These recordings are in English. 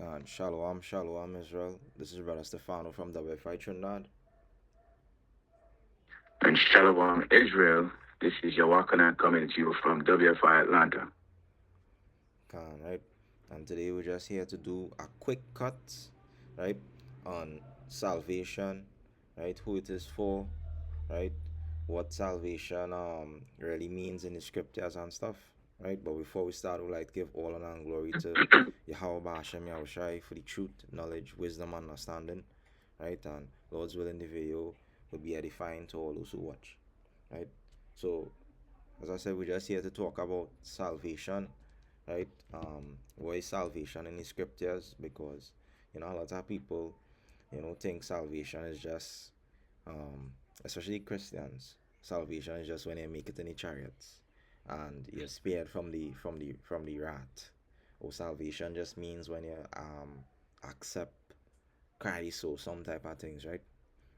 And Shalom, Shalom, Israel. This is Brother Stefano from WFI Trinidad. And Shalom, Israel. This is Yawakana coming to you from WFI Atlanta. Right? And today we're just here to do a quick cut, right, on salvation, right, who it is for, right, what salvation really means in the scriptures and stuff, right? But before we start, we'd like to give all honor and glory to Yahweh Hashem Yahushai for the truth, knowledge, wisdom, and understanding, right? And Lord's willing, the video will be edifying to all those who watch, right? So, as I said, we're just here to talk about salvation, right? What is salvation in the scriptures? Because a lot of people, think salvation is just, especially Christians, salvation is just when you make it in the chariots, and you're spared from the wrath. Or salvation just means when you accept Christ or some type of things, right?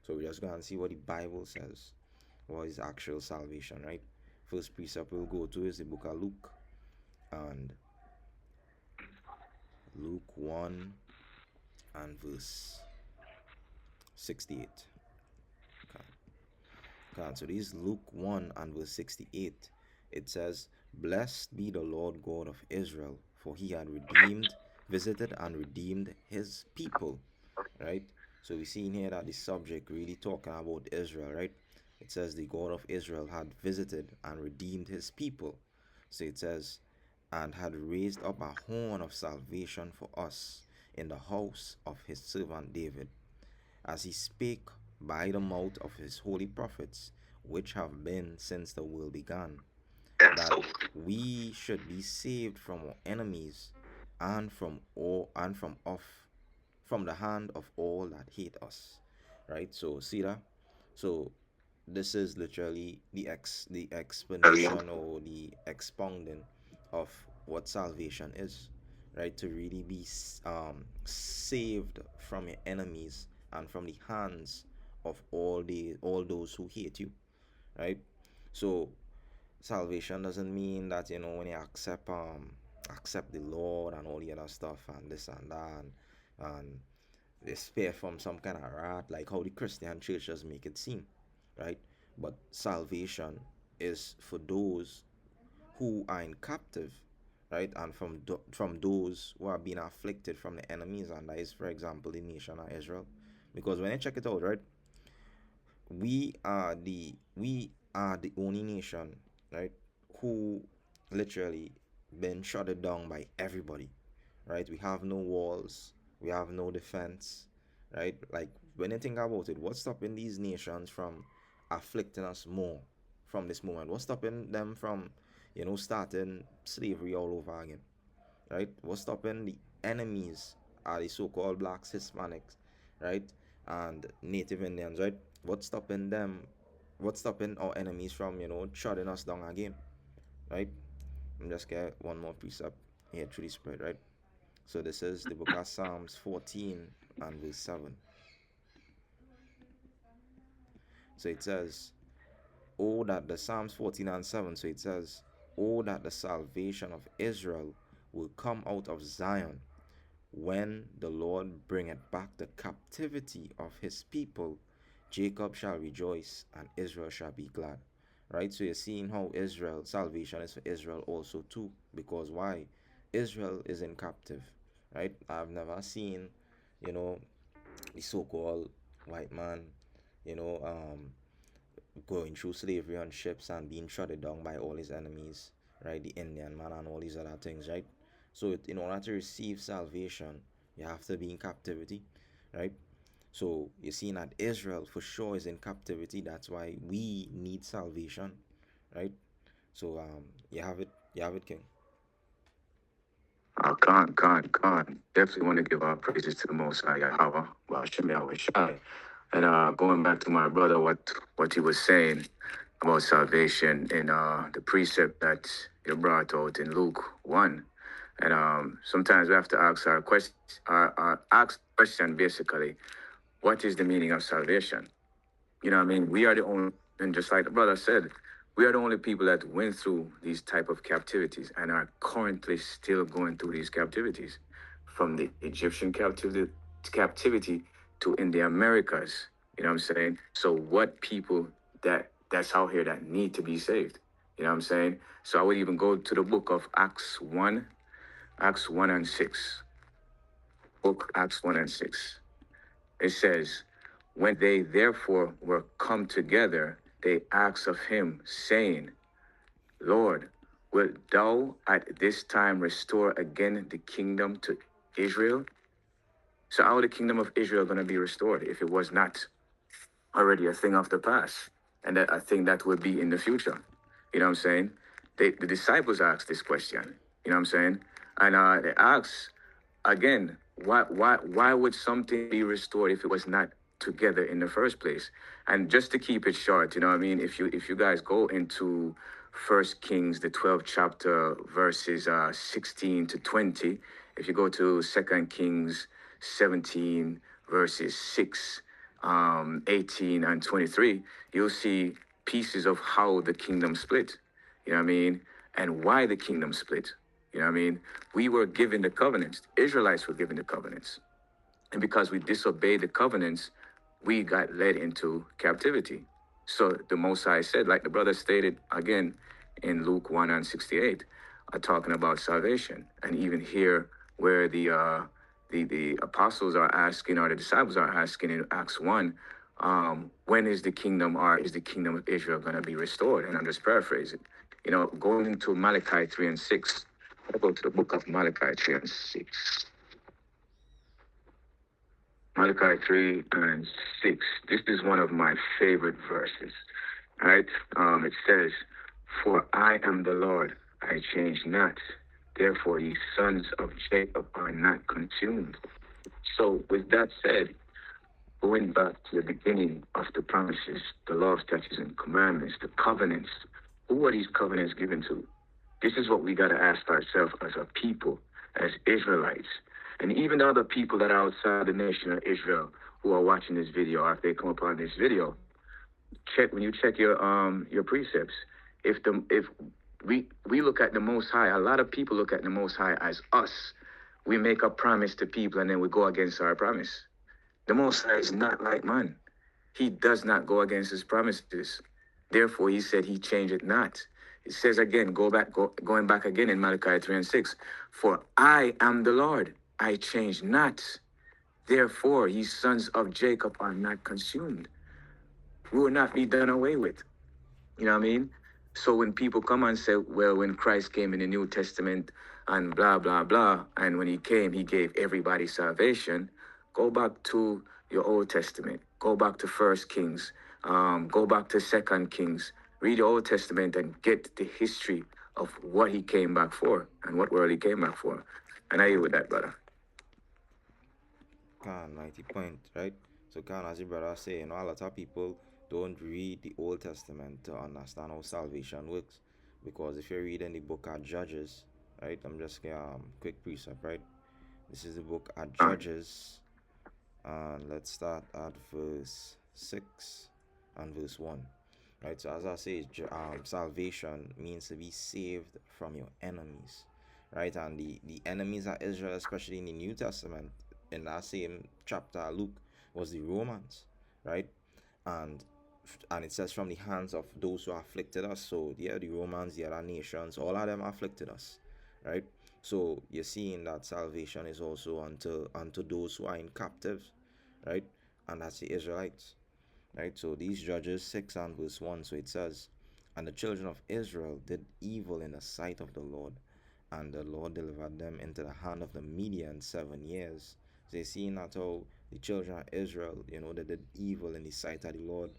So we're just gonna see what the Bible says. What is actual salvation, right? First precept we'll go to is the book of Luke, and Luke 1 and verse 68. Okay. Okay, so this is Luke 1 and verse 68. It says, "Blessed be the Lord God of Israel, for he had visited and redeemed his people." Right? So we see in here that the subject really talking about Israel, right? It says the God of Israel had visited and redeemed his people. So it says, and had raised up a horn of salvation for us in the house of his servant David, as he spake by the mouth of his holy prophets, which have been since the world began, that we should be saved from our enemies and from the hand of all that hate us. Right? So see that? So this is literally the explanation or the expounding of what salvation is, right? To really be saved from your enemies and from the hands of all those who hate you, right? So salvation doesn't mean that when you accept the Lord and all the other stuff and this and that, and they spare from some kind of wrath, like how the Christian churches make it seem, right? But salvation is for those who are in captive, right? And from those who are being afflicted from the enemies, and that is, for example, the nation of Israel. Because when you check it out, right, we are the only nation, right, who literally been shut down by everybody, right? We have no walls, we have no defense, right? Like when you think about it, what's stopping these nations from afflicting us more from this moment? What's stopping them from, starting slavery all over again, right? What's stopping the enemies are the so-called blacks, Hispanics, right, and Native Indians, right? What's stopping them? What's stopping our enemies from, shutting us down again, right? I'm just get one more precept here through the spread, right? So this is the book of Psalms 14 and verse 7. So it says, "Oh, that the Psalms 14 and 7." So it says, "Oh, that the salvation of Israel will come out of Zion, when the Lord bringeth back the captivity of his people. Jacob shall rejoice, and Israel shall be glad." Right? So you're seeing how Israel, salvation is for Israel also too. Because why? Israel is in captive. Right? I've never seen, you know, the so-called white man, you know, going through slavery on ships and being shot down by all his enemies, right? The Indian man and all these other things, right? So in order to receive salvation, you have to be in captivity, right? So you're seeing that Israel for sure is in captivity. That's why we need salvation, right? So you have it, King. Khan. Definitely want to give our praises to the Most High Yahweh, Hashem Yahweh Shai. And going back to my brother, what he was saying about salvation in the precept that you brought out in Luke 1. And sometimes we have to ask our question basically, what is the meaning of salvation? You know what I mean? We are the only, and just like the brother said, we are the only people that went through these type of captivities and are currently still going through these captivities. from the Egyptian captivity to in the Americas. You know what I'm saying? So what people that's out here that need to be saved. You know what I'm saying? So I would even go to the book of Acts 1 and 6. Book Acts 1 and 6. It says, when they therefore were come together, they asked of him, saying, Lord, wilt thou at this time restore again the kingdom to Israel? So how the kingdom of Israel going to be restored if it was not already a thing of the past, and that I think that would be in the future? You know what I'm saying? The disciples asked this question. You know what I'm saying? And they asked again, why would something be restored if it was not together in the first place? And just to keep it short, you know what I mean? If you guys go into First Kings, the 12th chapter, verses 16 to 20, if you go to Second Kings 17, verses 6, 18 and 23, you'll see pieces of how the kingdom split. You know what I mean? And why the kingdom split. You know what I mean? We were given the covenants. The Israelites were given the covenants. And because we disobeyed the covenants, we got led into captivity. So the Most High said, like the brother stated again in Luke 1 and 68, talking about salvation. And even here where the apostles are asking, or the disciples are asking in Acts 1, when is the kingdom, or is the kingdom of Israel going to be restored? And I'm just paraphrasing. You know, going into Malachi 3 and 6, I'll go to the book of Malachi 3 and 6. Malachi 3 and 6. This is one of my favorite verses. Right? It says, for I am the Lord, I change not. Therefore, ye sons of Jacob are not consumed. So, with that said, going back to the beginning of the promises, the law, statutes, and commandments, the covenants, who are these covenants given to? This is what we got to ask ourselves as a people, as Israelites. And even the other people that are outside the nation of Israel who are watching this video, or if they come upon this video, check when you check your precepts. If we look at the Most High, a lot of people look at the Most High as us. We make a promise to people and then we go against our promise. The Most High is not like man. He does not go against his promises. Therefore, he said he changeth not. It says again, going back again in Malachi 3 and 6, for I am the Lord, I change not. Therefore, ye sons of Jacob are not consumed. We will not be done away with. You know what I mean? So when people come and say, well, when Christ came in the New Testament and blah, blah, blah, and when he came, he gave everybody salvation, go back to your Old Testament. Go back to First Kings. Go back to Second Kings. Read the Old Testament and get the history of what he came back for and what world he came back for. And I agree with that, brother. Can 90 point, right? So can, as your brother say, you know, a lot of people don't read the Old Testament to understand how salvation works. Because if you read in the book of Judges, right? I'm just quick precept, right? This is the book of Judges, and let's start at verse 6 and verse 1. Right, so as I say, salvation means to be saved from your enemies, right? And the enemies of Israel, especially in the New Testament, in that same chapter, Luke, was the Romans, right? And and it says from the hands of those who afflicted us. So yeah, the Romans, the other nations, all of them afflicted us, right? So you're seeing that salvation is also unto those who are in captives, right? And that's the Israelites, right? So these Judges 6 and verse 1, so it says, and the children of Israel did evil in the sight of the Lord, and the Lord delivered them into the hand of the Medians 7 years. So you see that how the children of Israel, you know, they did evil in the sight of the Lord,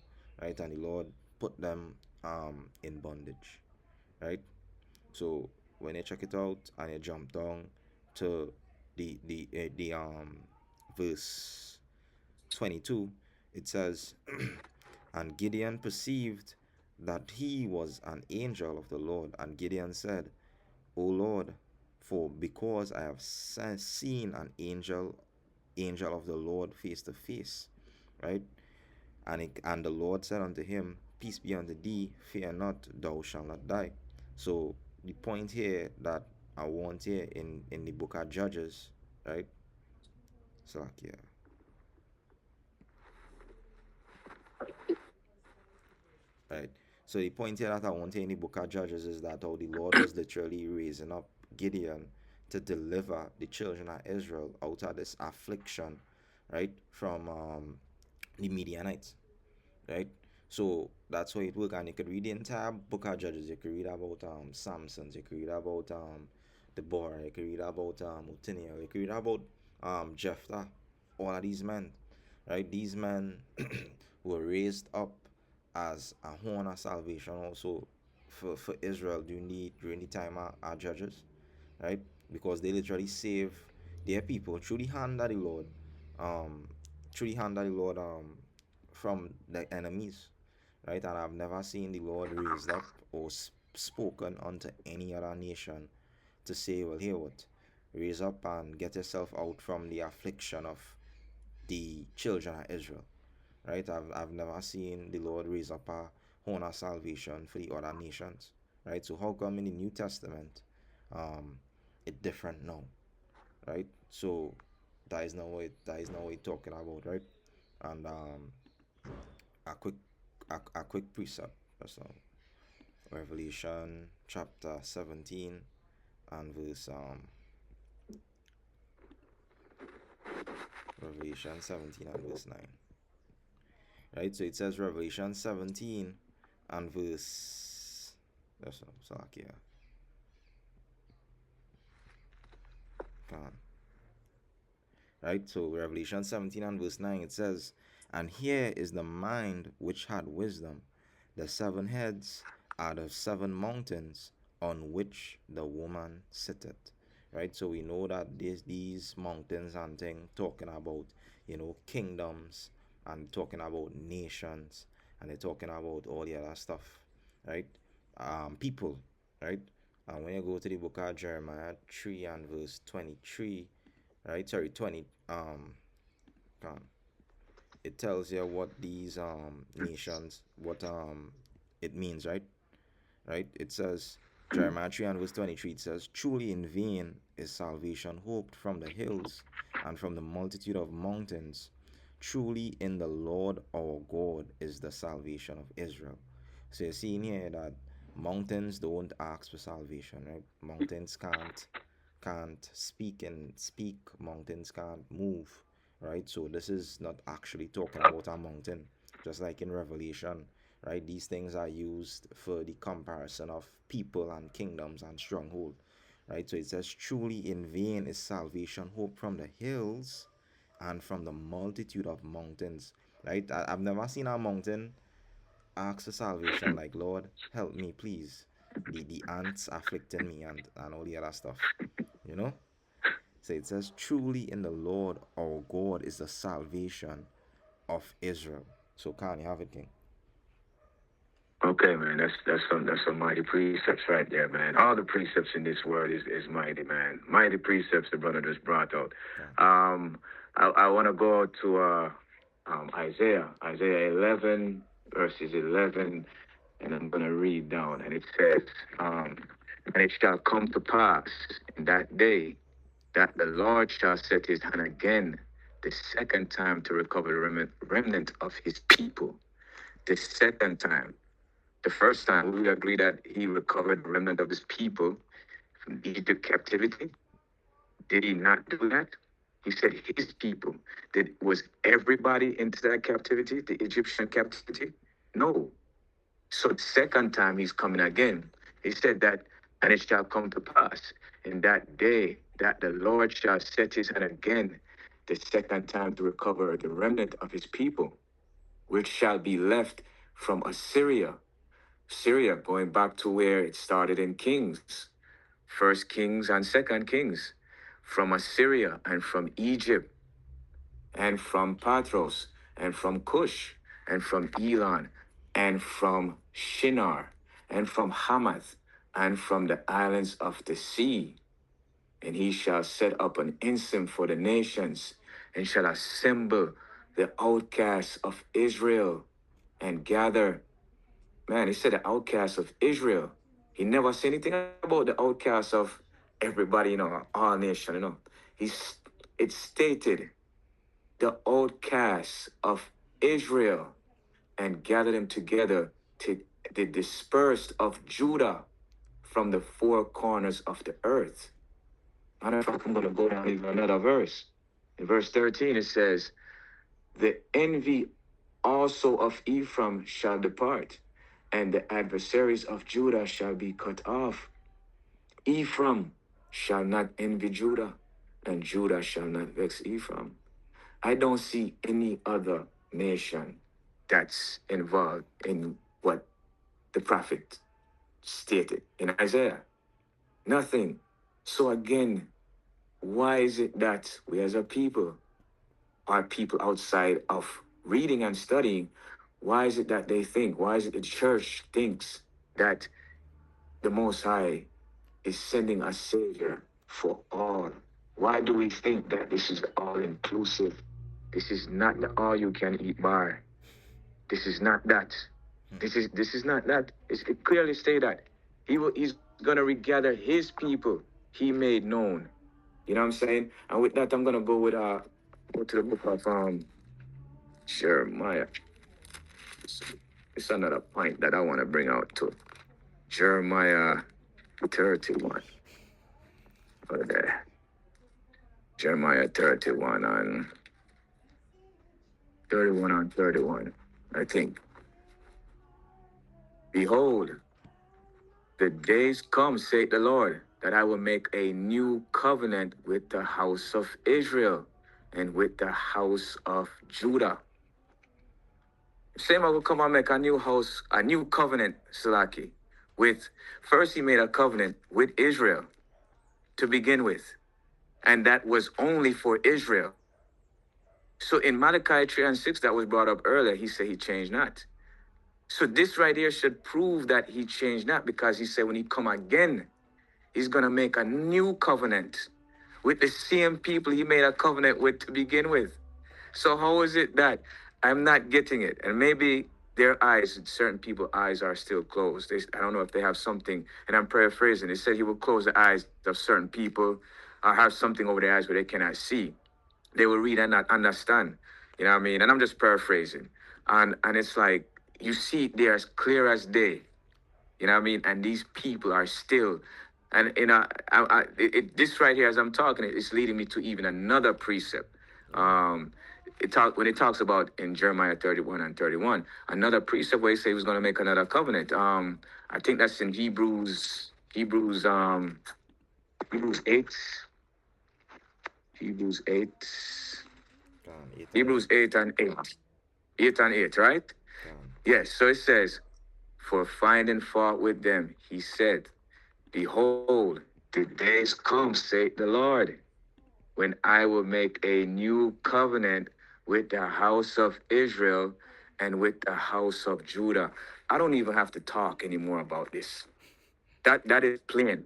right? And the Lord put them in bondage, right? So when you check it out and you jump down to the verse 22, it says, and Gideon perceived that he was an angel of the Lord, and Gideon said, O Lord, for because I have seen an angel of the Lord face to face, right? And the Lord said unto him, peace be unto thee, fear not, thou shalt not die. So the point here that I want here in the book of Judges, right? Salakia. Right. So the point here that I want to in the book of Judges is that how the Lord was literally raising up Gideon to deliver the children of Israel out of this affliction, right, from the Midianites, right? So that's how it works. And you could read the entire book of Judges. You could read about Samson. You could read about Deborah. You could read about Utiniel. You could read about Jephthah. All of these men, right? These men were raised up as a horn of salvation also for Israel during the time of Judges, right? Because they literally save their people through the hand of the Lord, um, through the hand of the Lord from the enemies, right? And I've never seen the Lord raised up or spoken unto any other nation to say, well, here what, raise up and get yourself out from the affliction of the children of Israel, right? I've never seen the Lord raise up a horn of salvation for the other nations, right? So how come in the New Testament, um, it different now, right? So that is not what it's talking about, right? And a quick a quick precept. So Revelation chapter 17 and verse Revelation 17 and verse 9. Right? So it says Revelation 17 and verse that's so like yeah. Come on. Right? So Revelation 17 and verse 9 it says, "And here is the mind which had wisdom. The seven heads are the seven mountains on which the woman sitteth." Right? So we know that these mountains and things talking about, kingdoms and talking about nations and they're talking about all the other stuff. Right? People, right? And when you go to the book of Jeremiah 3 and verse 23, right? Sorry, 20. Um, it tells you what these nations, what it means, right? Right? It says Jeremiah 3 and verse 23. It says, "Truly in vain is salvation hoped from the hills and from the multitude of mountains. Truly in the Lord our God is the salvation of Israel." So you're seeing here that mountains don't ask for salvation, right? Mountains can't speak and speak, mountains can't move, right? So this is not actually talking about a mountain, just like in Revelation, right? These things are used for the comparison of people and kingdoms and stronghold, right? So it says, "Truly in vain is salvation hope from the hills and from the multitude of mountains," right? I've never seen a mountain ask for salvation like, "Lord, help me, please. The ants afflicting me and all the other stuff, you know?" So it says, "Truly in the Lord our God is the salvation of Israel." So can you have it, King? Okay, man, that's some mighty precepts right there, man. All the precepts in this word is mighty, man. Mighty precepts the brother just brought out. Can. I want to go to Isaiah 11 verses 11, and I'm gonna read down, and it says, "And it shall come to pass in that day that the Lord shall set his hand again the second time to recover the remnant of his people." The second time. The first time, we agree that he recovered the remnant of his people from Egypt captivity. Did he not do that? He said his people. Was everybody into that captivity, the Egyptian captivity? No. So the second time he's coming again. He said that, "And it shall come to pass in that day that the Lord shall set his hand again the second time to recover the remnant of his people, which shall be left from Assyria." Syria, going back to where it started in Kings, First Kings and Second Kings, from Assyria and from Egypt and from Patros and from Cush and from Elon and from Shinar and from Hamath and from the islands of the sea. And he shall set up an ensign for the nations and shall assemble the outcasts of Israel and gather. Man, he said the outcasts of Israel. He never said anything about the outcasts of everybody, all nation. He's it stated the outcasts of Israel and gather them together to the dispersed of Judah from the four corners of the earth. Matter of fact, I'm going to go down even another verse. In verse 13, it says, the envy also of Ephraim shall depart, and the adversaries of Judah shall be cut off. Ephraim shall not envy Judah, and Judah shall not vex Ephraim. I don't see any other nation that's involved in what the prophet stated in Isaiah. Nothing. So again, why is it that we as a people are people outside of reading and studying? Why is it that they think? Why is it the church thinks that the Most High is sending a Savior for all? Why do we think that this is all inclusive? This is not the all you can eat bar. This is not that. This is not that. It clearly say that he's gonna regather his people he made known. You know what I'm saying? And with that, I'm gonna go to the book of Jeremiah. It's another point that I want to bring out to Jeremiah 31. Over there. Jeremiah 31 on 31. I think. Behold, the days come, saith the Lord, that I will make a new covenant with the house of Israel and with the house of Judah. Same I will come and make a new house, a new covenant, Salaki. With first he made a covenant with Israel to begin with. And that was only for Israel. So in Malachi 3 and 6, that was brought up earlier, he said he changed not. So this right here should prove that he changed not, because he said when he come again, he's going to make a new covenant with the same people he made a covenant with to begin with. So how is it that I'm not getting it? And maybe their eyes, certain people's eyes are still closed. I don't know if they have something, and I'm paraphrasing. They said he will close the eyes of certain people or have something over their eyes where they cannot see. They will read and not understand. You know what I mean? And I'm just paraphrasing. And it's like, you see it there as clear as day. You know what I mean? And these people are still, and this right here, as I'm talking, it's leading me to even another precept. When it talks about in Jeremiah 31 and 31, another precept where he said he was going to make another covenant. I think that's in Hebrews 8, Hebrews 8, Hebrews 8 and 8, 8 and 8, right? Yes. So it says, for finding fault with them, he said, behold, the days come, saith the Lord, when I will make a new covenant with the house of Israel and with the house of Judah. I don't even have to talk anymore about this. That is plain.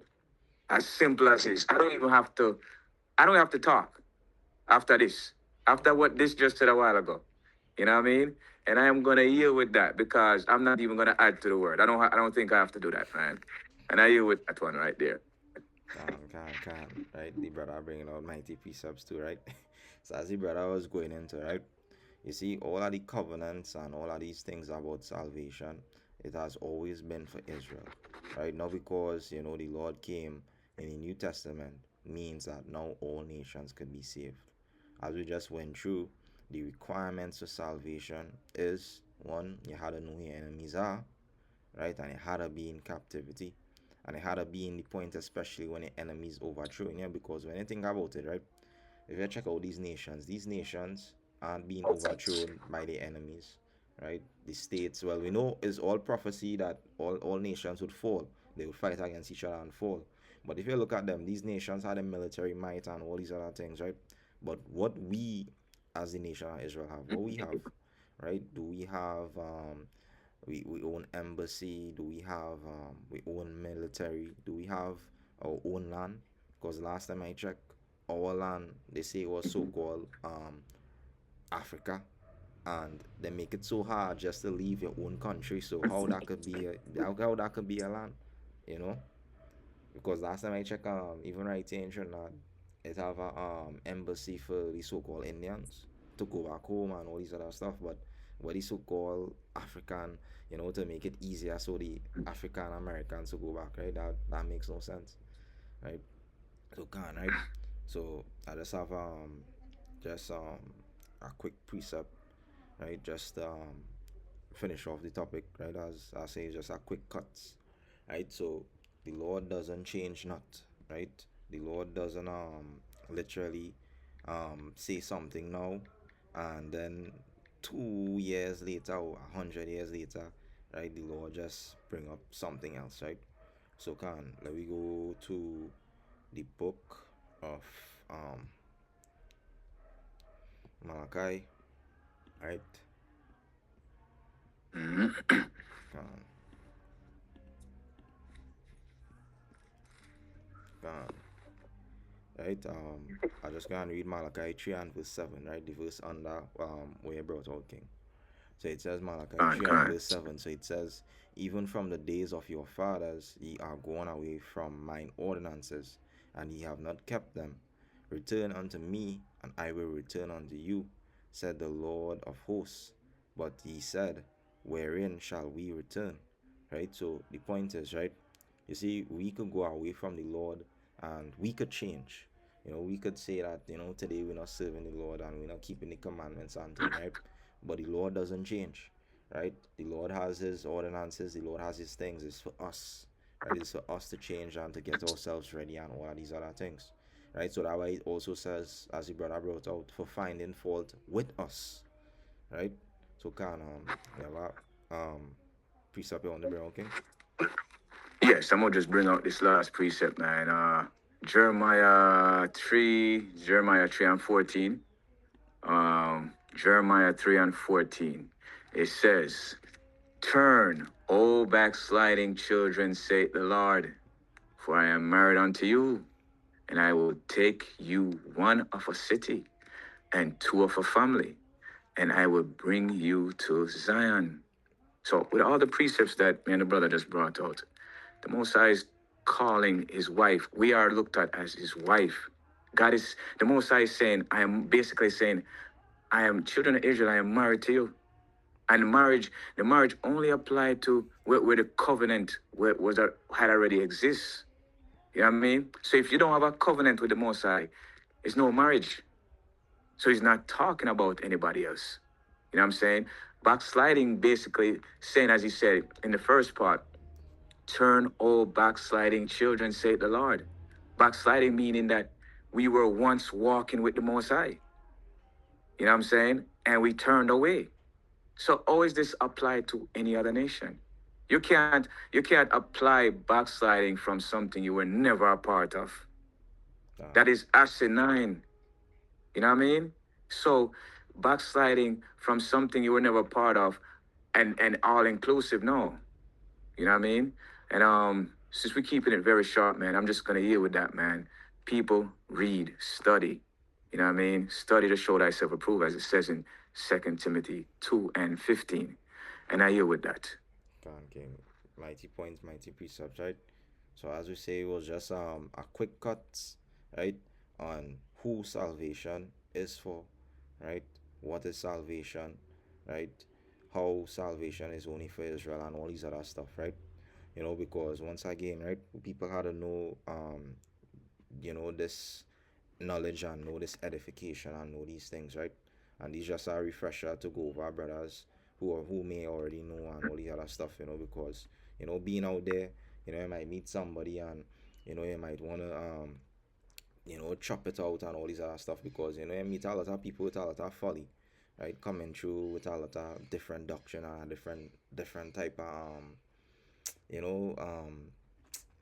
As simple as this. I don't have to talk after this. After what this just said a while ago. You know what I mean? And I am gonna yield with that, because I'm not even gonna add to the word. I don't think I have to do that, man. And I yield with that one right there. Right? The brother bringing out mighty precepts too, right? So as the brother was going into, right? You see, all of the covenants and all of these things about salvation, it has always been for Israel, right? Not because, the Lord came in the New Testament means that now all nations can be saved. As we just went through, the requirements for salvation is one, you had to know who your enemies are, right? And you had to be in captivity. And it had to be in the point, especially when the enemies overthrown you, because when you think about it, right? If you check out these nations aren't being overthrown by the enemies, right? The states, well, we know it's all prophecy that all nations would fall. They would fight against each other and fall. But if you look at them, these nations had a military might and all these other things, right? But what we as the nation of Israel have, what we have, right? Do we have we own embassy? Do we have we own military? Do we have our own land? Because last time I checked, our land, they say it was so-called Africa, and they make it so hard just to leave your own country. So how that could be a land, you know? Because last time I checked, even right here in Trinidad, it have a embassy for the so-called Indians to go back home and all these other stuff, but the so-called African, to make it easier so the African Americans to go back, right? That makes no sense, right? So can right. So I just have just a quick precept, right? Just finish off the topic, right? As I say, just a quick cuts, right? So the Lord doesn't change not, right? The Lord doesn't literally say something now and then 2 years later or 100 years later, right? The Lord just bring up something else, right? So can let we go to the book of um Malachi, right? Mm-hmm. Can can right? I just gonna read Malachi 3 and verse 7, right? The verse under where you brought out King. So it says Malachi 3 and Con. verse 7. So it says, even from the days of your fathers ye are gone away from mine ordinances, and ye have not kept them. Return unto me, and I will return unto you, said the Lord of hosts. But ye said, wherein shall we return? Right? So the point is, right? You see, we could go away from the Lord and we could change. We could say that, today we're not serving the Lord and we're not keeping the commandments and thing, right? But the Lord doesn't change, right? The Lord has his ordinances, the Lord has his things. It's for us, right? It's for us to change and to get ourselves ready and all of these other things, right? So that way it also says, as the brother brought out, for finding fault with us, right? So can we have a precept here on the Brown King? Yes, I'm gonna just bring out this last precept, man. Jeremiah 3 and 14. Jeremiah 3 and 14. It says, turn, O backsliding children, saith the Lord, for I am married unto you, and I will take you one of a city and two of a family, and I will bring you to Zion. So, with all the precepts that me and the brother just brought out, the Most High is calling his wife. We are looked at as his wife. The Most High is saying, I am basically saying, I am children of Israel, I am married to you. And the marriage only applied to where the covenant had already exists. You know what I mean? So if you don't have a covenant with the Most High, it's no marriage. So he's not talking about anybody else. You know what I'm saying? Backsliding basically saying, as he said in the first part, turn all backsliding children, say the Lord. Backsliding meaning that we were once walking with the Most High. You know what I'm saying? And we turned away. So how is this applied to any other nation? You can't apply backsliding from something you were never a part of. Uh, That is asinine. You know what I mean? So backsliding from something you were never part of and all inclusive, no. You know what I mean? And since we're keeping it very short, man, I'm just gonna yield with that, man. People read, study. You know what I mean? Study to show thyself approved, as it says in 2 Timothy 2 and 15. And I yield with that. can King. Mighty points, mighty precepts, right? So as we say, it was just a quick cut, right, on who salvation is for, right? What is salvation, right? How salvation is only for Israel and all these other stuff, right? Because once again, right, people had to know this knowledge and know this edification and know these things, right? And these just a refresher to go over brothers who may already know and all the other stuff, because being out there, you might meet somebody and you might wanna chop it out and all these other stuff because you meet a lot of people with a lot of folly, right? Coming through with a lot of different doctrine and a different type of you know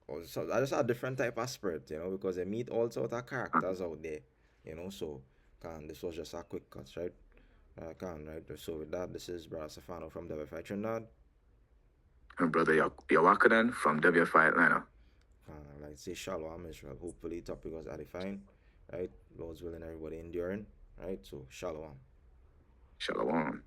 or so I just a different type of spirit, because they meet all sorts of characters out there, so this was just a quick cut, right? Right? So with that, this is Brother Stefano from WFI Trinidad. And brother Yawakadan from WFI Atlanta. Like say Shalom Israel. Hopefully topic was edifying, right? Lord's willing, everybody enduring, right? So Shalom. Shalom.